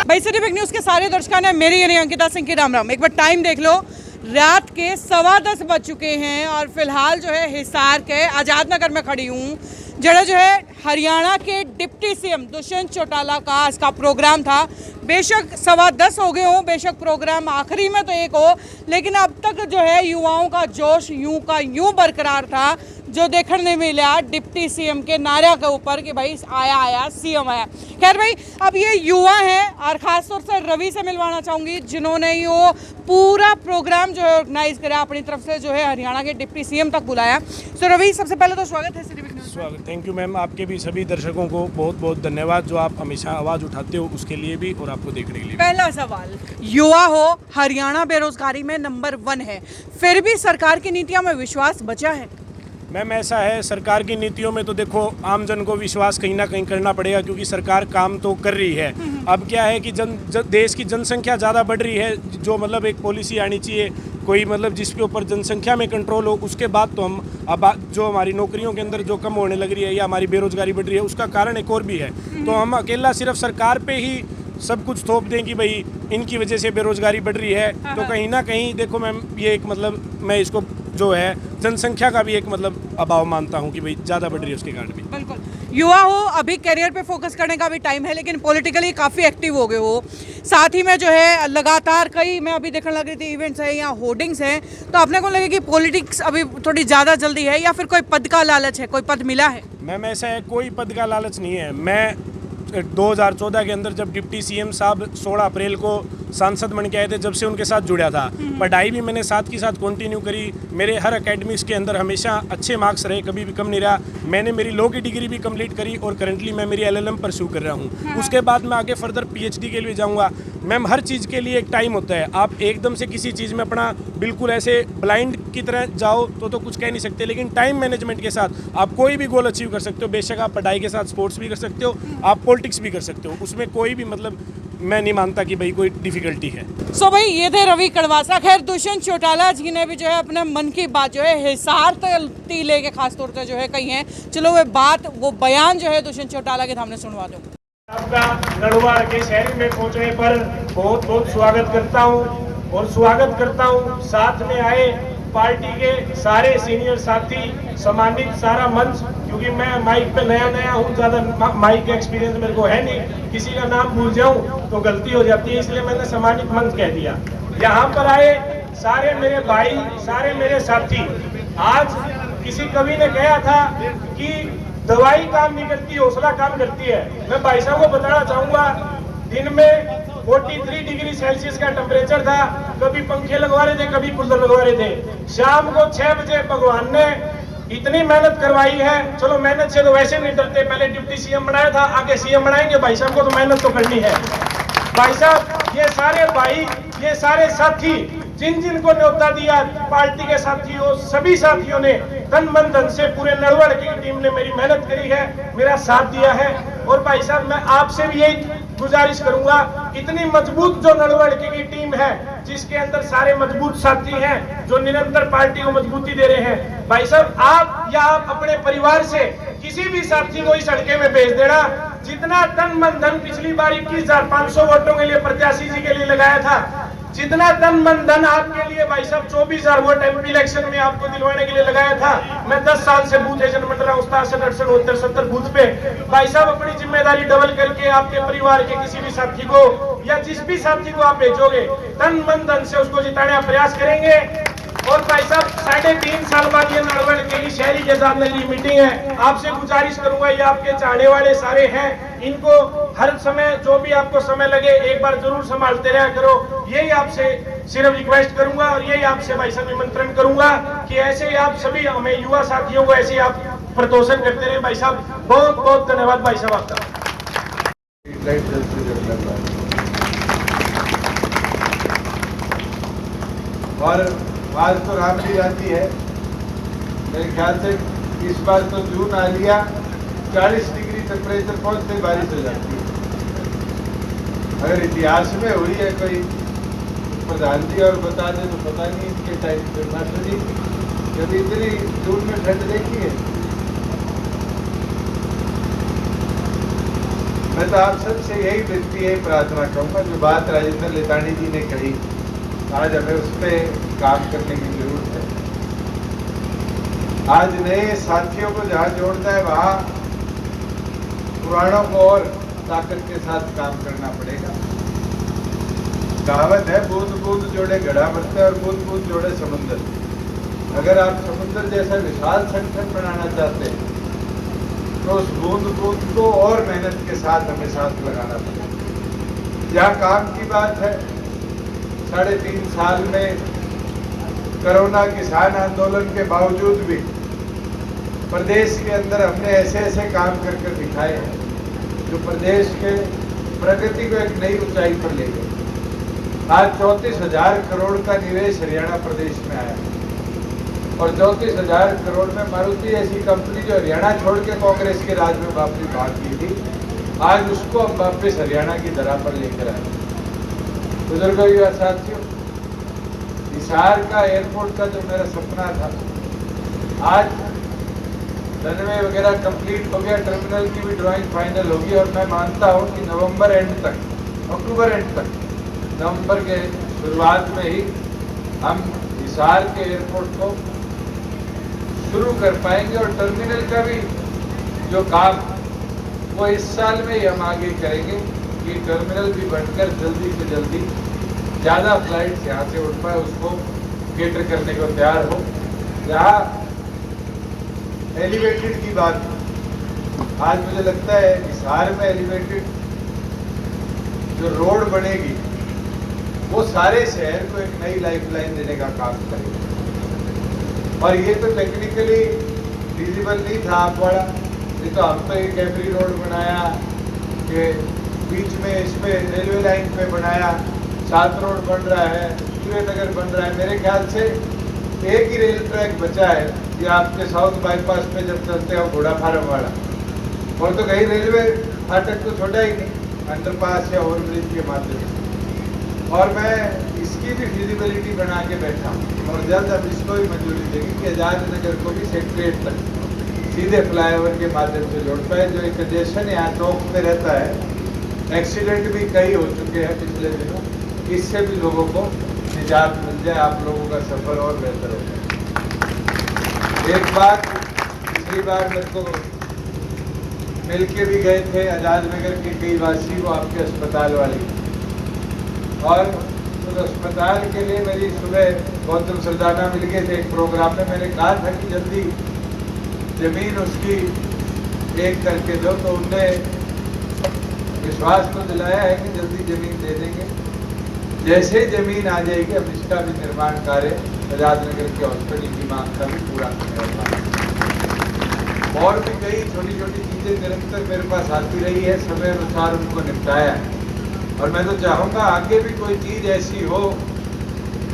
भाई city big news के सारे दर्शकों ने मेरी यानी अंकिता सिंह की राम राम। एक बार टाइम देख लो, रात के 10:15 बज चुके हैं और फिलहाल जो है हिसार के आज़ाद नगर में खड़ी हूँ, जहाँ जो है हरियाणा के डिप्टी सीएम दुष्यंत चौटाला का आज का प्रोग्राम था। बेशक 10:15 हो गए हो, बेशक प्रोग्राम आखिरी में तो एक हो, लेकिन अब तक जो है युवाओं का जोश यूं का यूं बरकरार था, जो देखने मिला डिप्टी सीएम के नारे के ऊपर कि भाई आया सीएम आया। खैर भाई, अब ये युवा हैं और ख़ासतौर से रवि से मिलवाना चाहूँगी, जिन्होंने ये पूरा प्रोग्राम जो है ऑर्गेनाइज करा, अपनी तरफ से जो है हरियाणा के डिप्टी सीएम तक बुलाया। तो रवि, सबसे पहले तो स्वागत है सिटी बिग न्यूज़। स्वागत, थैंक यू मैम। आपके भी सभी दर्शकों को बहुत बहुत धन्यवाद, जो आप हमेशा आवाज़ उठाते हो उसके लिए भी और आपको देखने के लिए। पहला सवाल, युवा हो, हरियाणा बेरोजगारी में नंबर 1 है, फिर भी सरकार की नीतियों में विश्वास बचा है? मैम ऐसा है, सरकार की नीतियों में तो देखो आम जन को विश्वास कहीं ना कहीं करना पड़ेगा, क्योंकि सरकार काम तो कर रही है। अब क्या है कि देश की जनसंख्या ज़्यादा बढ़ रही है, जो मतलब एक पॉलिसी आनी चाहिए कोई, मतलब जिसके ऊपर जनसंख्या में कंट्रोल हो, उसके बाद तो हम अब जो हमारी नौकरियों के अंदर जो कम होने लग रही है या हमारी बेरोजगारी बढ़ रही है, उसका कारण एक और भी है। तो हम अकेला सिर्फ सरकार पे ही सब कुछ थोप दें कि भाई इनकी वजह से बेरोजगारी बढ़ रही है, तो कहीं ना कहीं देखो मैम, ये एक मतलब मैं इसको जो है जनसंख्या का भी एक मतलब अभाव मानता हूँ कि भाई ज़्यादा बढ़ रही है, उसके कारण भी। बिल्कुल, युवा हो, अभी करियर पे फोकस करने का भी टाइम है, लेकिन पॉलिटिकली काफ़ी एक्टिव हो गए हो। साथ ही में जो है लगातार कई, मैं अभी देखने लग रही थी, इवेंट्स हैं या होर्डिंग्स हैं, तो आपने को लगे कि पॉलिटिक्स अभी थोड़ी ज़्यादा जल्दी है या फिर कोई पद का लालच है, कोई पद मिला है? मैम ऐसा है, कोई पद का लालच नहीं है। मैं 2014 के अंदर जब डिप्टी सीएम साहब 16 अप्रैल को सांसद बन के आए थे, जब से उनके साथ जुड़ा था। पढ़ाई भी मैंने साथ की साथ कंटिन्यू करी, मेरे हर एकेडमिक्स के अंदर हमेशा अच्छे मार्क्स रहे, कभी भी कम नहीं रहा। मैंने मेरी लॉ की डिग्री भी कंप्लीट करी और करंटली मैं मेरी LLM परस्यू कर रहा हूँ। उसके बाद मैं आगे फर्दर PhD के लिए जाऊँगा। मैम हर चीज़ के लिए एक टाइम होता है, आप एकदम से किसी चीज़ में अपना बिल्कुल ऐसे ब्लाइंड की तरह जाओ तो कुछ कह नहीं सकते, लेकिन टाइम मैनेजमेंट के साथ आप कोई भी गोल अचीव कर सकते हो। बेशक आप पढ़ाई के साथ स्पोर्ट्स भी कर सकते हो, आप पॉलिटिक्स भी कर सकते हो, उसमें कोई भी मतलब मैं नहीं मानता कि भाई कोई डिफिकल्टी है। सो भाई, ये थे रवि कड़वासा। खैर, दुष्यंत चौटाला जी ने भी जो है अपने मन की बात जो है हिसार तक लेके खास तौर पर जो है कही है। चलो वो बयान जो है दुष्यंत चौटाला के सामने सुनवा दो। आपका नड़वाड़ के शहर में पहुंचने पर बहुत बहुत स्वागत करता हूं और स्वागत करता हूं साथ में आए पार्टी के सारे सीनियर साथी, सम्मानित सारा मंच, क्योंकि मैं माइक पे नया हूँ, ज़्यादा माइक का एक्सपीरियंस मेरे को है नहीं, किसी का नाम भूल जाऊँ तो गलती हो जाती है, इसलिए मैंने सम्मानित मंच कह दिया। यहाँ पर आए सारे मेरे भाई, सारे मेरे साथी। आज किसी कवि ने कहा था कि दवाई काम नहीं करती, हौसला काम करती है। मैं भाई साहब को बताना चाहूँगा, दिन में 43 डिग्री सेल्सियस का टेम्परेचर था, कभी पंखे लगवा रहे थे, कभी कूलर लगवा रहे थे। शाम को 6 बजे भगवान ने इतनी मेहनत करवाई है। चलो मेहनत से तो वैसे नहीं डरते, पहले डिप्टी सीएम बनाया था, आगे सीएम बनाएंगे। भाई साहब को तो मेहनत तो करनी है। भाई साहब, ये सारे भाई, ये सारे साथी, जिन को न्योता दिया पार्टी के साथियों, सभी साथियों ने तन मन धन से, पूरे नड़वा की टीम ने मेरी मेहनत करी है, मेरा साथ दिया है। और भाई साहब, मैं आपसे भी यही गुजारिश करूंगा, इतनी मजबूत जो नड़वा की टीम है, जिसके अंदर सारे मजबूत साथी हैं जो निरंतर पार्टी को मजबूती दे रहे हैं, भाई साहब आप या आप अपने परिवार से किसी भी साथी को इस सड़के में भेज देना। जितना तन मन धन पिछली बार 21,500 वोटों के लिए प्रत्याशी जी के लिए लगाया था, जितना तन मन धन आपके लिए भाई साहब 24,000 वोट एमपी इलेक्शन में आपको दिलवाने के लिए लगाया था। मैं 10 साल से बूथ एजेंट बन रहा हूँ, 67, 68, 70 बूथ पे। भाई साहब अपनी जिम्मेदारी डबल करके आपके परिवार के किसी भी साथी को या जिस भी साथी को आप भेजोगे तन मन धन से उसको जिताने का प्रयास करेंगे। और भाई साहब 3.5 साल बाद ये नड़वड़ के शहरी के साथ मेरी मीटिंग है। आपसे गुजारिश करूंगा, ये आपके चाहने वाले सारे हैं, इनको हर समय जो भी आपको समय लगे एक बार जरूर संभालते रहा करो। यही आपसे सिर्फ रिक्वेस्ट करूंगा और यही आपसे भाई साहब निमंत्रण करूंगा कि ऐसे ही आप सभी हमें युवा साथियों को ऐसे ही आप प्रतोषण करते रहे। भाई साहब बहुत बहुत धन्यवाद भाई साहब आपका। और आज तो राम की जाती है, मेरे ख्याल से इस बार तो जून आ लिया, 40 डिग्री टेम्परेचर पहुंचते बारिश हो जाती है। अगर इतिहास में हुई है कोई प्रधान जी और बता दे तो पता नहीं इसके टाइम पे। मास्टर जी कभी इतनी जून में ठंड देखी है? मैं तो आप सबसे यही विनती यही प्रार्थना करूंगा, जो बात राजेंद्र लेतानी जी ने कही, आज हमें उस पर काम करने की जरूरत है। आज नए साथियों को जहाँ जोड़ना है वहाँ पुरानों को और ताकत के साथ काम करना पड़ेगा। कहावत है, बूंद बूंद जोड़े घड़ा भरते और बूंद बूंद जोड़े समुद्र। अगर आप समुद्र जैसा विशाल संगठन बनाना चाहते हैं तो उस बूंद बूंद को और मेहनत के साथ हमें साथ लगाना पड़ेगा। जहाँ काम की बात है, 3.5 साल में कोरोना किसान आंदोलन के बावजूद भी प्रदेश के अंदर हमने ऐसे ऐसे काम कर दिखाए हैं जो प्रदेश के प्रगति को एक नई ऊंचाई पर ले गए। आज 34,000 करोड़ का निवेश हरियाणा प्रदेश में आया और 34,000 करोड़ में मारुति ऐसी कंपनी जो हरियाणा छोड़ के कांग्रेस के राज में वापस भाग गई थी, आज उसको हम वापस हरियाणा की धरा पर लेकर आए। बुजुर्गों युवा साथियों, हिसार का एयरपोर्ट का जो मेरा सपना था, आज रनवे वगैरह कंप्लीट हो गया, टर्मिनल की भी ड्राइंग फाइनल होगी और मैं मानता हूं कि नवंबर एंड तक, अक्टूबर एंड तक, नवंबर के शुरुआत में ही हम हिसार के एयरपोर्ट को शुरू कर पाएंगे और टर्मिनल का भी जो काम वो इस साल में ही हम आगे करेंगे कि टर्मिनल भी बनकर जल्दी से जल्दी ज़्यादा फ्लाइट्स यहाँ से उठ पाए, उसको केटर करने को तैयार हो। जहाँ एलिवेटेड की बात, आज मुझे लगता है हिसार में एलिवेटेड जो रोड बनेगी वो सारे शहर को एक नई लाइफलाइन देने का काम करेगी। और ये तो टेक्निकली फिजिबल नहीं था आप वाला, ये तो हम तो एक कैबरी रोड बनाया कि बीच में इसमें रेलवे लाइन पे बनाया, 7 रोड बन रहा है, नगर बन रहा है। मेरे ख्याल से एक ही रेल ट्रैक बचा है, ये आपके साउथ बाईपास पे जब चलते हो घोड़ा फार्म वाला, और तो कहीं रेलवे फाटक तो छोटा ही नहीं, अंडरपास या ओवरब्रिज के माध्यम से। और मैं इसकी भी फिजिबिलिटी बना के बैठा हूँ और जल्द अब इसको भी मंजूरी देगी कि आजाद नगर को भी सेक्रेट तक सीधे फ्लाईओवर के माध्यम से जोड़ पाए। जो एक कंजेशन यहाँ चौक में रहता है, एक्सीडेंट भी कई हो चुके हैं पिछले दिनों, इससे भी लोगों को निजात मिल जाए, आप लोगों का सफर और बेहतर हो जाए। एक बात, पिछली बार मेरे को मिल के भी गए थे आजाद नगर के कई वासी वो आपके अस्पताल वाली, और उस अस्पताल के लिए मेरी सुबह गौतम सरदाना मिल गए थे एक प्रोग्राम में। मैंने कहा था कि जल्दी जमीन उसकी एक करके दो, तो उनने विश्वास तो दिलाया है कि जल्दी जमीन दे देंगे। जैसे जमीन आ जाएगी अब इसका भी निर्माण कार्य आजाद नगर के हॉस्पिटल की मांग का भी पूरा करने। और भी कई छोटी छोटी चीजें निरंतर मेरे पास आती रही है, समय अनुसार उनको निपटाया है। और मैं तो चाहूँगा आगे भी कोई चीज़ ऐसी हो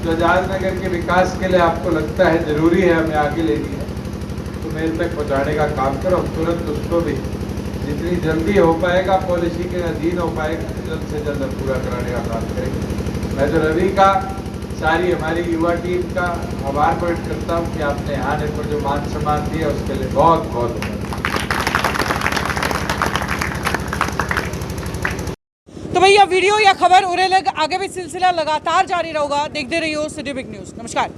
जो आजाद नगर के विकास के लिए आपको लगता है जरूरी है हमें आगे लेनी है, तो मेरे तक पहुँचाने का काम करो। तुरंत उसको भी जितनी जल्दी हो पाएगा, पॉलिसी के अधीन हो पाएगा, जल्द से जल्द पूरा कराने का काम करेंगे। मैं तो रवि का, सारी हमारी युवा टीम का आभार प्रकट करता हूँ कि आपने आने पर जो मान सम्मान दिया उसके लिए बहुत बहुत। तो भाई, यह वीडियो या खबर उरे लग आगे भी सिलसिला लगातार जारी रहेगा। देखते रहिए सिटी बिग न्यूज़। नमस्कार।